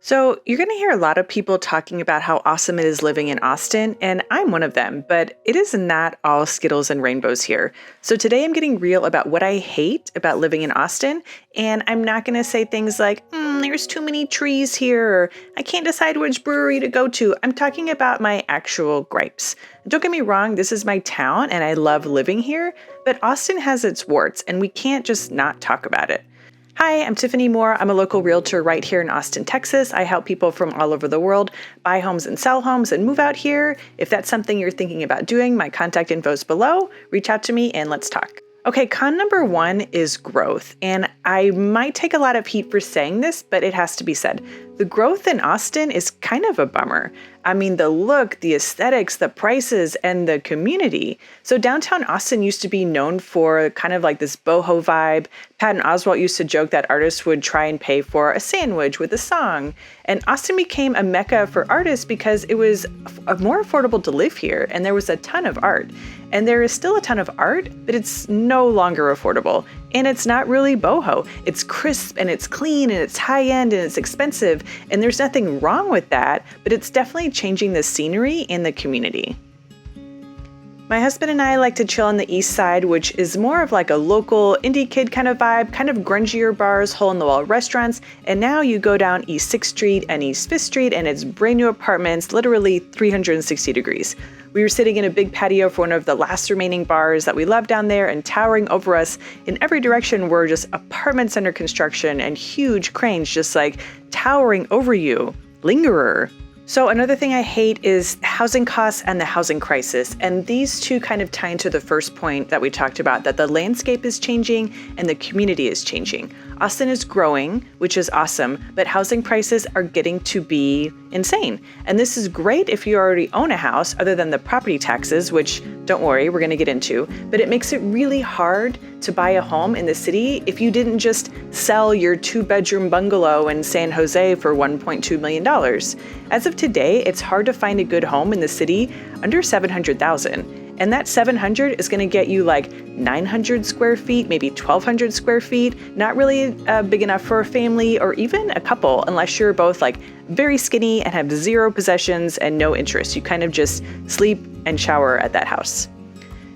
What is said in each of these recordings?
So, you're going to hear a lot of people talking about how awesome it is living in Austin, and I'm one of them, but it is not all Skittles and rainbows here. So, today I'm getting real about what I hate about living in Austin, and I'm not going to say things like, there's too many trees here, or I can't decide which brewery to go to. I'm talking about my actual gripes. Don't get me wrong, this is my town, and I love living here, but Austin has its warts, and we can't just not talk about it. Hi, I'm Tiffany Moore. I'm a local realtor right here in Austin, Texas. I help people from all over the world buy homes and sell homes and move out here. If that's something you're thinking about doing, my contact info is below. Reach out to me and let's talk. Okay, con number one is growth. And I might take a lot of heat for saying this, but it has to be said. The growth in Austin is kind of a bummer. I mean, the look, the aesthetics, the prices, and the community. So downtown Austin used to be known for kind of like this boho vibe. Patton Oswalt used to joke that artists would try and pay for a sandwich with a song. And Austin became a mecca for artists because it was more affordable to live here, and there was a ton of art. And there is still a ton of art, but it's no longer affordable. And it's not really boho. It's crisp and it's clean and it's high end and it's expensive. And there's nothing wrong with that, but it's definitely changing the scenery and the community. My husband and I like to chill on the east side, which is more of like a local indie kid kind of vibe, kind of grungier bars, hole-in-the-wall restaurants. And now you go down East 6th Street and East 5th Street and it's brand new apartments, literally 360 degrees. We were sitting in a big patio for one of the last remaining bars that we love down there, and towering over us in every direction were just apartments under construction and huge cranes just like towering over you. Lingerer. So another thing I hate is housing costs and the housing crisis. And these two kind of tie into the first point that we talked about, that the landscape is changing and the community is changing. Austin is growing, which is awesome, but housing prices are getting to be insane. And this is great if you already own a house, other than the property taxes, which don't worry, we're going to get into, but it makes it really hard to buy a home in the city if you didn't just sell your 2-bedroom bungalow in San Jose for $1.2 million. As of today, it's hard to find a good home in the city under $700,000. And that 700 is going to get you like 900 square feet, maybe 1,200 square feet, not really big enough for a family or even a couple, unless you're both like very skinny and have zero possessions and no interest. You kind of just sleep and shower at that house.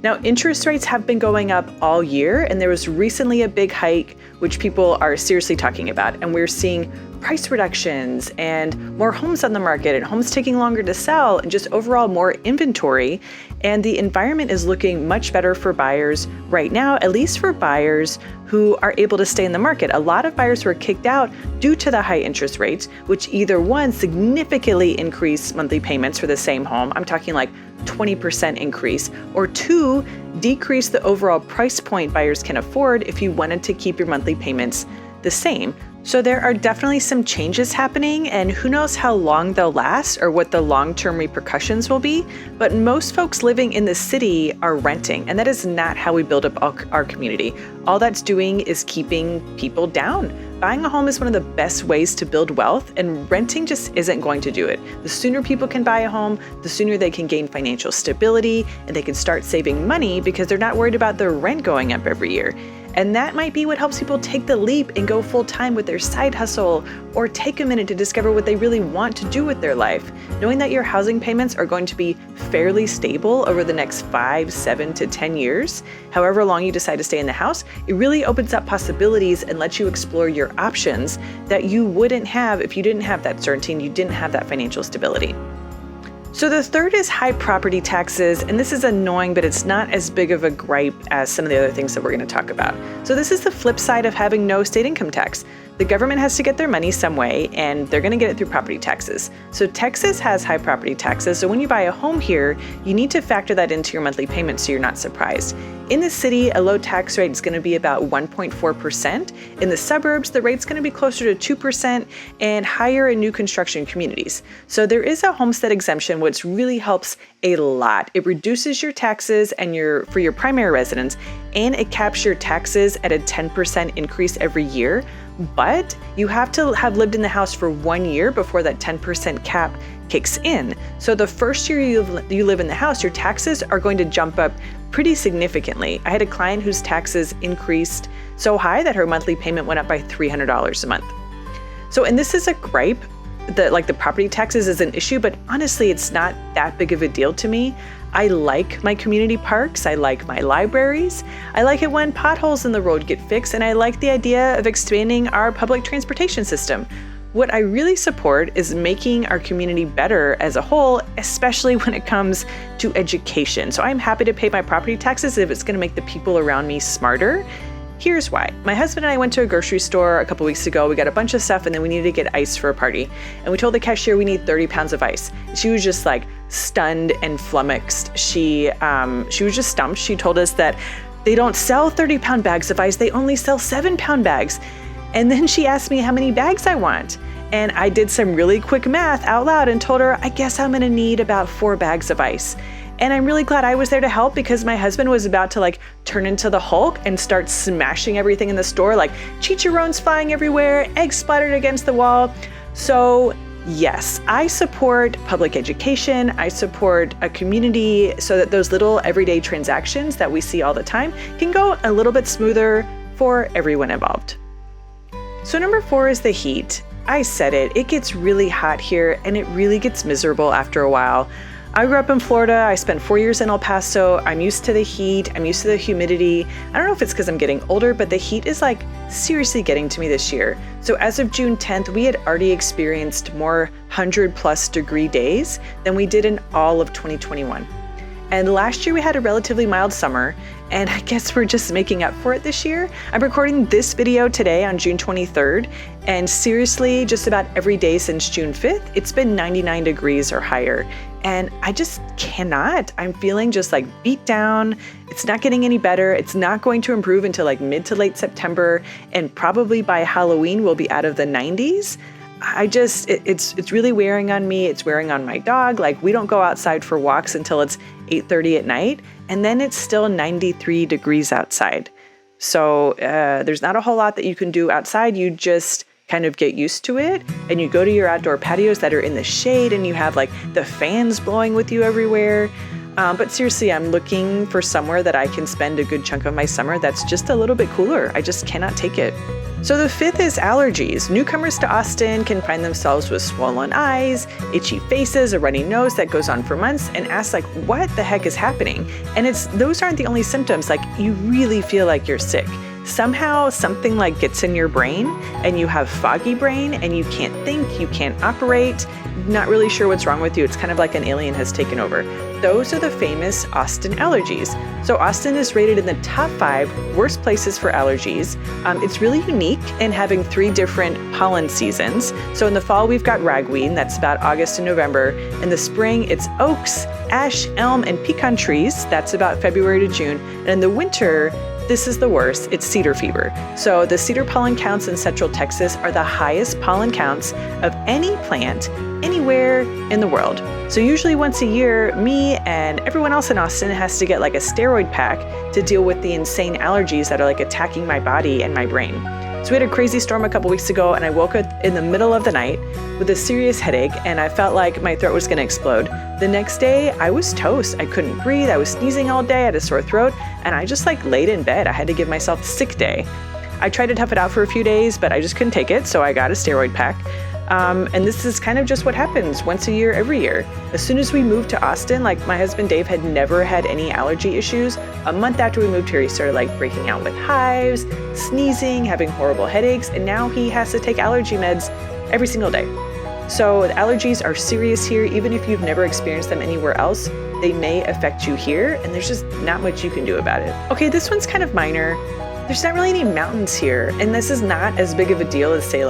Now, interest rates have been going up all year, and there was recently a big hike, which people are seriously talking about. And we're seeing price reductions and more homes on the market and homes taking longer to sell and just overall more inventory. And the environment is looking much better for buyers right now, at least for buyers who are able to stay in the market. A lot of buyers were kicked out due to the high interest rates, which either one, significantly increased monthly payments for the same home. I'm talking like 20% increase, or two, decrease the overall price point buyers can afford if you wanted to keep your monthly payments the same. So there are definitely some changes happening, and who knows how long they'll last or what the long-term repercussions will be, but most folks living in the city are renting, and that is not how we build up our community. All that's doing is keeping people down. Buying a home is one of the best ways to build wealth, and renting just isn't going to do it. The sooner people can buy a home, the sooner they can gain financial stability, and they can start saving money because they're not worried about their rent going up every year. And that might be what helps people take the leap and go full time with their side hustle, or take a minute to discover what they really want to do with their life. Knowing that your housing payments are going to be fairly stable over the next 5, 7 to 10 years, however long you decide to stay in the house, it really opens up possibilities and lets you explore your options that you wouldn't have if you didn't have that certainty and you didn't have that financial stability. So the third is high property taxes, and this is annoying, but it's not as big of a gripe as some of the other things that we're going to talk about. So this is the flip side of having no state income tax. The government has to get their money some way, and they're going to get it through property taxes. So Texas has high property taxes, so when you buy a home here, you need to factor that into your monthly payment so you're not surprised. In the city, a low tax rate is going to be about 1.4%. In the suburbs, the rate's going to be closer to 2% and higher in new construction communities. So there is a homestead exemption, which really helps a lot. It reduces your taxes and for your primary residence, and it caps your taxes at a 10% increase every year. But you have to have lived in the house for 1 year before that 10% cap kicks in. So the first year you live in the house, your taxes are going to jump up pretty significantly. I had a client whose taxes increased so high that her monthly payment went up by $300 a month. So, and this is a gripe, the property taxes is an issue, but honestly, it's not that big of a deal to me. I like my community parks. I like my libraries. I like it when potholes in the road get fixed, and I like the idea of expanding our public transportation system. What I really support is making our community better as a whole, especially when it comes to education. So I'm happy to pay my property taxes if it's going to make the people around me smarter. Here's why. My husband and I went to a grocery store a couple weeks ago. We got a bunch of stuff and then we needed to get ice for a party. And we told the cashier we need 30 pounds of ice. She was just like stunned and flummoxed. She was just stumped. She told us that they don't sell 30-pound bags of ice. They only sell 7-pound bags. And then she asked me how many bags I want. And I did some really quick math out loud and told her, I guess I'm gonna need about 4 bags of ice. And I'm really glad I was there to help because my husband was about to turn into the Hulk and start smashing everything in the store, like chicharrones flying everywhere, eggs splattered against the wall. So yes, I support public education. I support a community so that those little everyday transactions that we see all the time can go a little bit smoother for everyone involved. So number 4 is the heat. I said it gets really hot here and it really gets miserable after a while. I grew up in Florida. I spent 4 years in El Paso. I'm used to the heat. I'm used to the humidity. I don't know if it's because I'm getting older, but the heat is seriously getting to me this year. So as of June 10th, we had already experienced more 100+ degree days than we did in all of 2021. And last year we had a relatively mild summer, and I guess we're just making up for it this year. I'm recording this video today on June 23rd, and seriously, just about every day since June 5th, it's been 99 degrees or higher. And I just cannot. I'm feeling just beat down. It's not getting any better. It's not going to improve until mid to late September, and probably by Halloween we'll be out of the 90s. It's really wearing on me. It's wearing on my dog. We don't go outside for walks until it's 8:30 at night, and then it's still 93 degrees outside. So there's not a whole lot that you can do outside. You just kind of get used to it, and you go to your outdoor patios that are in the shade, and you have the fans blowing with you everywhere. But seriously, I'm looking for somewhere that I can spend a good chunk of my summer that's just a little bit cooler. I just cannot take it. So the 5th is allergies. Newcomers to Austin can find themselves with swollen eyes, itchy faces, a runny nose that goes on for months, and ask what the heck is happening? And those aren't the only symptoms. You really feel like you're sick. Somehow something gets in your brain and you have foggy brain and you can't think, you can't operate, not really sure what's wrong with you. It's kind of like an alien has taken over. Those are the famous Austin allergies. So Austin is rated in the top 5 worst places for allergies. It's really unique in having 3 different pollen seasons. So in the fall, we've got ragweed, that's about August and November. In the spring, it's oaks, ash, elm, and pecan trees. That's about February to June. And in the winter, this is the worst. It's cedar fever. So the cedar pollen counts in Central Texas are the highest pollen counts of any plant anywhere in the world. So usually once a year, me and everyone else in Austin has to get a steroid pack to deal with the insane allergies that are attacking my body and my brain. So we had a crazy storm a couple weeks ago, and I woke up in the middle of the night with a serious headache, and I felt like my throat was going to explode. The next day, I was toast. I couldn't breathe. I was sneezing all day. I had a sore throat, and I just laid in bed. I had to give myself a sick day. I tried to tough it out for a few days, but I just couldn't take it, so I got a steroid pack. And this is kind of just what happens once a year, every year. As soon as we moved to Austin, my husband Dave had never had any allergy issues. A month after we moved here, he started breaking out with hives, sneezing, having horrible headaches, and now he has to take allergy meds every single day. So the allergies are serious here. Even if you've never experienced them anywhere else, they may affect you here, and there's just not much you can do about it. Okay, this one's kind of minor. There's not really any mountains here, and this is not as big of a deal as say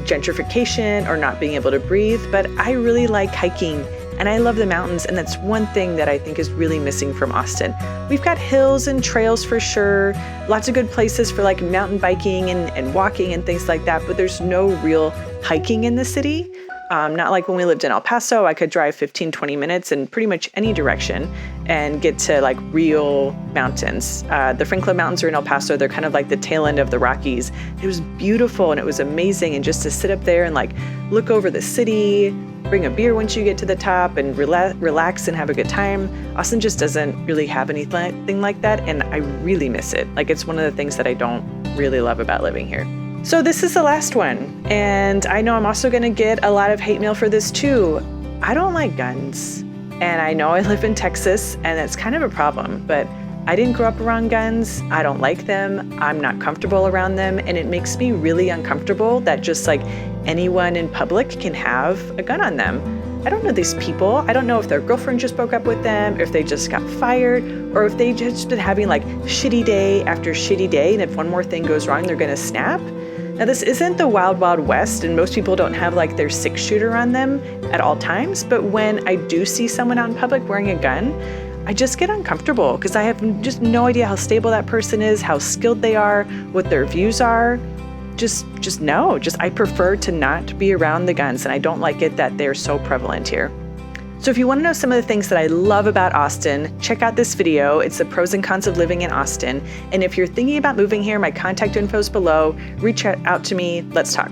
gentrification or not being able to breathe, but I really like hiking and I love the mountains, and that's one thing that I think is really missing from Austin. We've got hills and trails for sure, lots of good places for mountain biking and walking and things like that, but there's no real hiking in the city. Not like when we lived in El Paso. I could drive 15-20 minutes in pretty much any direction and get to real mountains. The Franklin Mountains are in El Paso. They're kind of the tail end of the Rockies. It was beautiful and it was amazing. And just to sit up there and look over the city, bring a beer once you get to the top and relax and have a good time. Austin just doesn't really have anything like that. And I really miss it. It's one of the things that I don't really love about living here. So this is the last one, and I know I'm also going to get a lot of hate mail for this too. I don't like guns, and I know I live in Texas, and it's kind of a problem, but I didn't grow up around guns. I don't like them. I'm not comfortable around them, and it makes me really uncomfortable that just like anyone in public can have a gun on them. I don't know these people. I don't know if their girlfriend just broke up with them, if they just got fired, or if they just been having like shitty day after shitty day, and if one more thing goes wrong, they're gonna snap. Now, this isn't the wild, wild west, and most people don't have like their 6-shooter on them at all times. But when I do see someone out in public wearing a gun, I just get uncomfortable because I have just no idea how stable that person is, how skilled they are, what their views are. I prefer to not be around the guns, and I don't like it that they're so prevalent here. So if you want to know some of the things that I love about Austin, check out this video. It's the pros and cons of living in Austin. And if you're thinking about moving here, my contact info is below. Reach out to me. Let's talk.